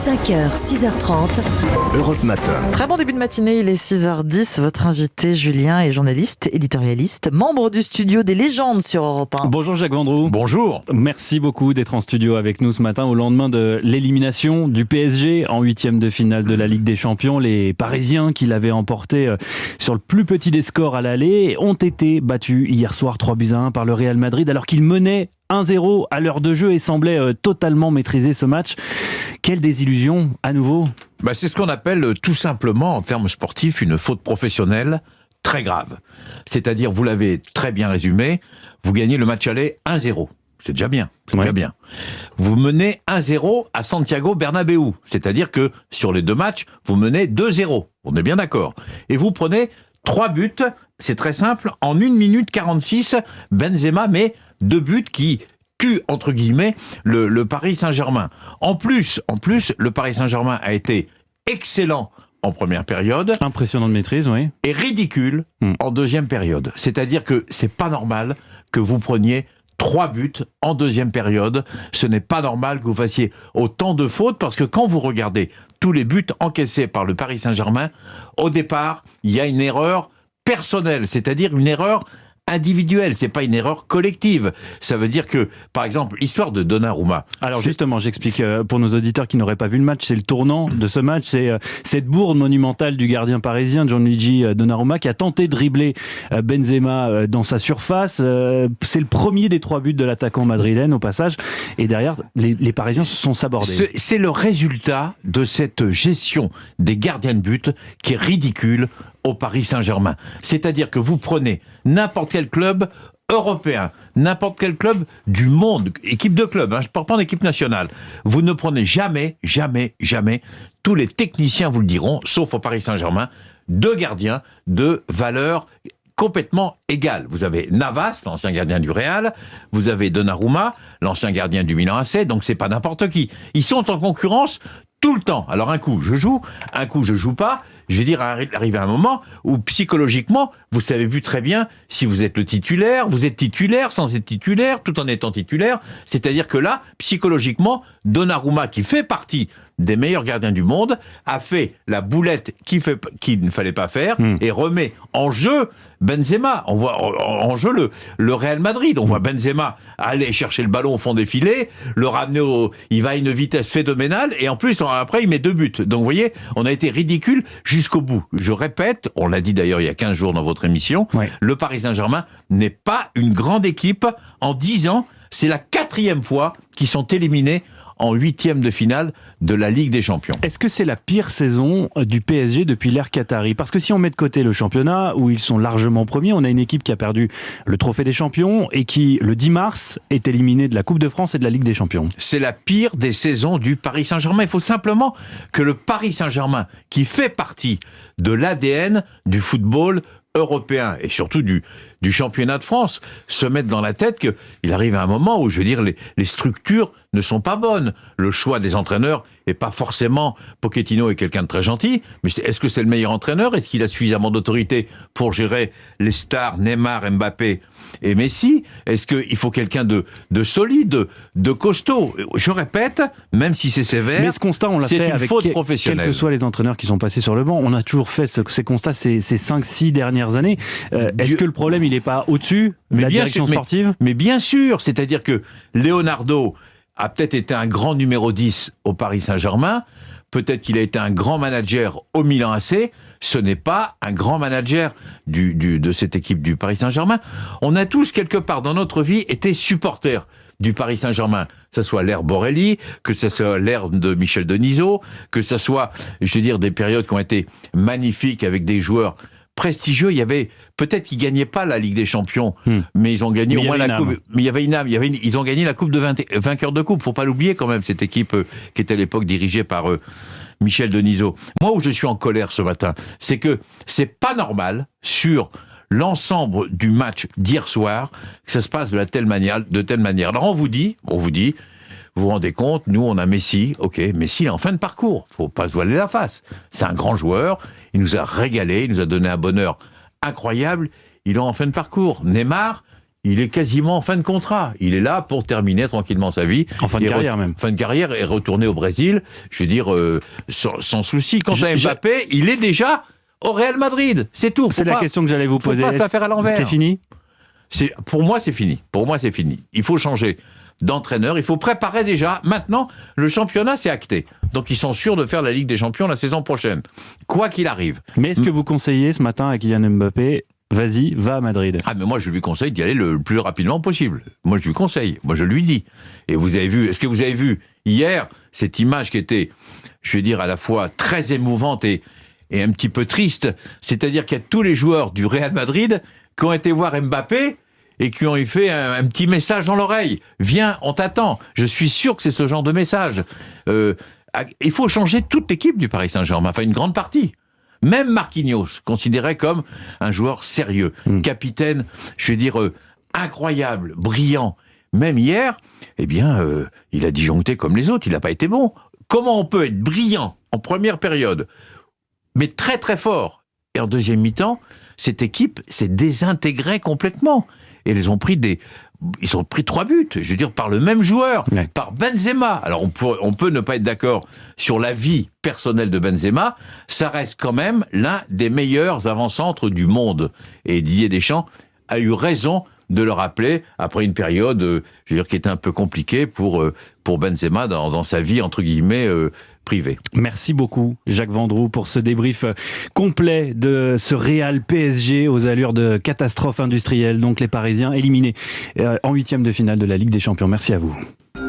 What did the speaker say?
5h, 6h30. Europe Matin. Très bon début de matinée, il est 6h10. Votre invité, Julien, est journaliste, éditorialiste, membre du studio des légendes sur Europe 1. Bonjour Jacques Vendroux. Bonjour. Merci beaucoup d'être en studio avec nous ce matin au lendemain de l'élimination du PSG en 8e de finale de la Ligue des Champions. Les Parisiens qui l'avaient emporté sur le plus petit des scores à l'aller ont été battus hier soir 3-1 par le Real Madrid alors qu'ils menaient 1-0 à l'heure de jeu et semblaient totalement maîtriser ce match. Quelle désillusion à nouveau. C'est ce qu'on appelle tout simplement en termes sportifs une faute professionnelle très grave. C'est-à-dire, vous l'avez très bien résumé, vous gagnez le match aller 1-0. C'est déjà bien. Déjà bien. Vous menez 1-0 à Santiago Bernabéu. C'est-à-dire que sur les deux matchs, vous menez 2-0. On est bien d'accord. Et vous prenez 3 buts, c'est très simple, en 1 minute 46, Benzema met 2 buts qui tue, entre guillemets, le Paris Saint-Germain. En plus, le Paris Saint-Germain a été excellent en première période. Impressionnante maîtrise, oui. Et ridicule en deuxième période. C'est-à-dire que c'est pas normal que vous preniez 3 buts en deuxième période. Ce n'est pas normal que vous fassiez autant de fautes parce que quand vous regardez tous les buts encaissés par le Paris Saint-Germain, au départ, il y a une erreur personnelle, c'est-à-dire une erreur individuelle, c'est pas une erreur collective. Ça veut dire que, par exemple, l'histoire de Donnarumma. Alors justement, j'explique pour nos auditeurs qui n'auraient pas vu le match, c'est le tournant de ce match, c'est cette bourde monumentale du gardien parisien Gianluigi Donnarumma qui a tenté de dribbler Benzema dans sa surface. C'est le premier des 3 buts de l'attaquant madrilène au passage, et derrière les Parisiens se sont sabordés. C'est le résultat de cette gestion des gardiens de but qui est ridicule au Paris Saint-Germain. C'est-à-dire que vous prenez n'importe quel club européen, n'importe quel club du monde, équipe de club, je ne parle pas d'équipe nationale, vous ne prenez jamais, tous les techniciens vous le diront, sauf au Paris Saint-Germain, 2 gardiens de valeur complètement égale. Vous avez Navas, l'ancien gardien du Real, vous avez Donnarumma, l'ancien gardien du Milan AC, donc c'est pas n'importe qui. Ils sont en concurrence tout le temps. Alors un coup je joue, un coup je joue pas. Je veux dire, arrive à un moment où psychologiquement, vous savez vu très bien si vous êtes le titulaire, vous êtes titulaire sans être titulaire, tout en étant titulaire. C'est-à-dire que là, psychologiquement, Donnarumma, qui fait partie des meilleurs gardiens du monde, a fait la boulette qu'il ne fallait pas faire et remet en jeu Benzema. On voit en jeu le Real Madrid. On voit Benzema aller chercher le ballon au fond des filets, le ramener il va à une vitesse phénoménale et en plus, après, il met 2 buts. Donc, vous voyez, on a été ridicule jusqu'au bout. Je répète, on l'a dit d'ailleurs il y a 15 jours dans votre émission, le Paris Saint-Germain n'est pas une grande équipe. En 10 ans, c'est la 4e fois qu'ils sont éliminés en 8e de finale de la Ligue des Champions. Est-ce que c'est la pire saison du PSG depuis l'ère Qatari ? Parce que si on met de côté le championnat, où ils sont largement premiers, on a une équipe qui a perdu le trophée des champions et qui, le 10 mars, est éliminée de la Coupe de France et de la Ligue des Champions. C'est la pire des saisons du Paris Saint-Germain. Il faut simplement que le Paris Saint-Germain, qui fait partie de l'ADN du football européen et surtout du championnat de France, se mettre dans la tête qu'il arrive à un moment où, je veux dire, les structures ne sont pas bonnes. Le choix des entraîneurs n'est pas forcément... Pochettino est quelqu'un de très gentil, mais est-ce que c'est le meilleur entraîneur ? Est-ce qu'il a suffisamment d'autorité pour gérer les stars Neymar, Mbappé et Messi ? Est-ce qu'il faut quelqu'un de solide, de costaud ? Je répète, même si c'est sévère, mais ce constat, on l'a fait avec professionnelle. Quels que soient les entraîneurs qui sont passés sur le banc, on a toujours fait ces constats ces 5-6 dernières années. Est-ce que le problème, il n'est pas au-dessus de la direction sportive ? Mais bien sûr, c'est-à-dire que Leonardo a peut-être été un grand numéro 10 au Paris Saint-Germain, peut-être qu'il a été un grand manager au Milan AC, ce n'est pas un grand manager de cette équipe du Paris Saint-Germain. On a tous, quelque part dans notre vie, été supporters du Paris Saint-Germain, que ce soit l'ère Borelli, que ce soit l'ère de Michel Denisot, que ce soit, je veux dire, des périodes qui ont été magnifiques avec des joueurs prestigieux. Il y avait, peut-être qu'ils gagnaient pas la Ligue des Champions, mais ils ont gagné au moins la coupe. Mais il y avait une âme. Ils ont gagné la coupe de vainqueur de coupe. Faut pas l'oublier quand même, cette équipe qui était à l'époque dirigée par Michel Denisot. Moi, où je suis en colère ce matin, c'est que c'est pas normal sur l'ensemble du match d'hier soir que ça se passe de telle manière. Alors on vous dit, vous vous rendez compte, nous on a Messi, Messi est en fin de parcours, faut pas se voiler la face. C'est un grand joueur, il nous a régalé, il nous a donné un bonheur incroyable, il est en fin de parcours. Neymar, il est quasiment en fin de contrat. Il est là pour terminer tranquillement sa vie. En fin de carrière même. Fin de carrière et retourner au Brésil, je veux dire, sans souci. Quant à Mbappé, il est déjà au Real Madrid. C'est tout. C'est la question que j'allais vous poser. Faut pas faire à l'envers. C'est fini ? Pour moi, c'est fini. Pour moi, c'est fini. Il faut changer d'entraîneur. Il faut préparer déjà. Maintenant, le championnat, c'est acté. Donc, ils sont sûrs de faire la Ligue des Champions la saison prochaine. Quoi qu'il arrive. Mais est-ce que vous conseillez ce matin à Kylian Mbappé, vas-y, va à Madrid? Ah, mais moi, je lui conseille d'y aller le plus rapidement possible. Moi, je lui conseille. Moi, je lui dis. Et vous avez vu, est-ce que vous avez vu hier cette image qui était, je vais dire, à la fois très émouvante et un petit peu triste? C'est-à-dire qu'il y a tous les joueurs du Real Madrid qui ont été voir Mbappé et qui ont fait un petit message dans l'oreille. Viens, on t'attend. Je suis sûr que c'est ce genre de message. Il faut changer toute l'équipe du Paris Saint-Germain, enfin une grande partie. Même Marquinhos, considéré comme un joueur sérieux, capitaine, je vais dire, incroyable, brillant. Même hier, eh bien, il a disjoncté comme les autres, il n'a pas été bon. Comment on peut être brillant en première période, mais très très fort, et en deuxième mi-temps, cette équipe s'est désintégrée complètement. Et ils ont pris 3 buts, je veux dire, par le même joueur, par Benzema. Alors on peut ne pas être d'accord sur la vie personnelle de Benzema, ça reste quand même l'un des meilleurs avant-centres du monde. Et Didier Deschamps a eu raison de le rappeler après une période, je veux dire, qui était un peu compliquée pour Benzema dans sa vie, entre guillemets, privée. Merci beaucoup, Jacques Vendroux, pour ce débrief complet de ce Real PSG aux allures de catastrophe industrielle. Donc les Parisiens éliminés en 8e de finale de la Ligue des Champions. Merci à vous.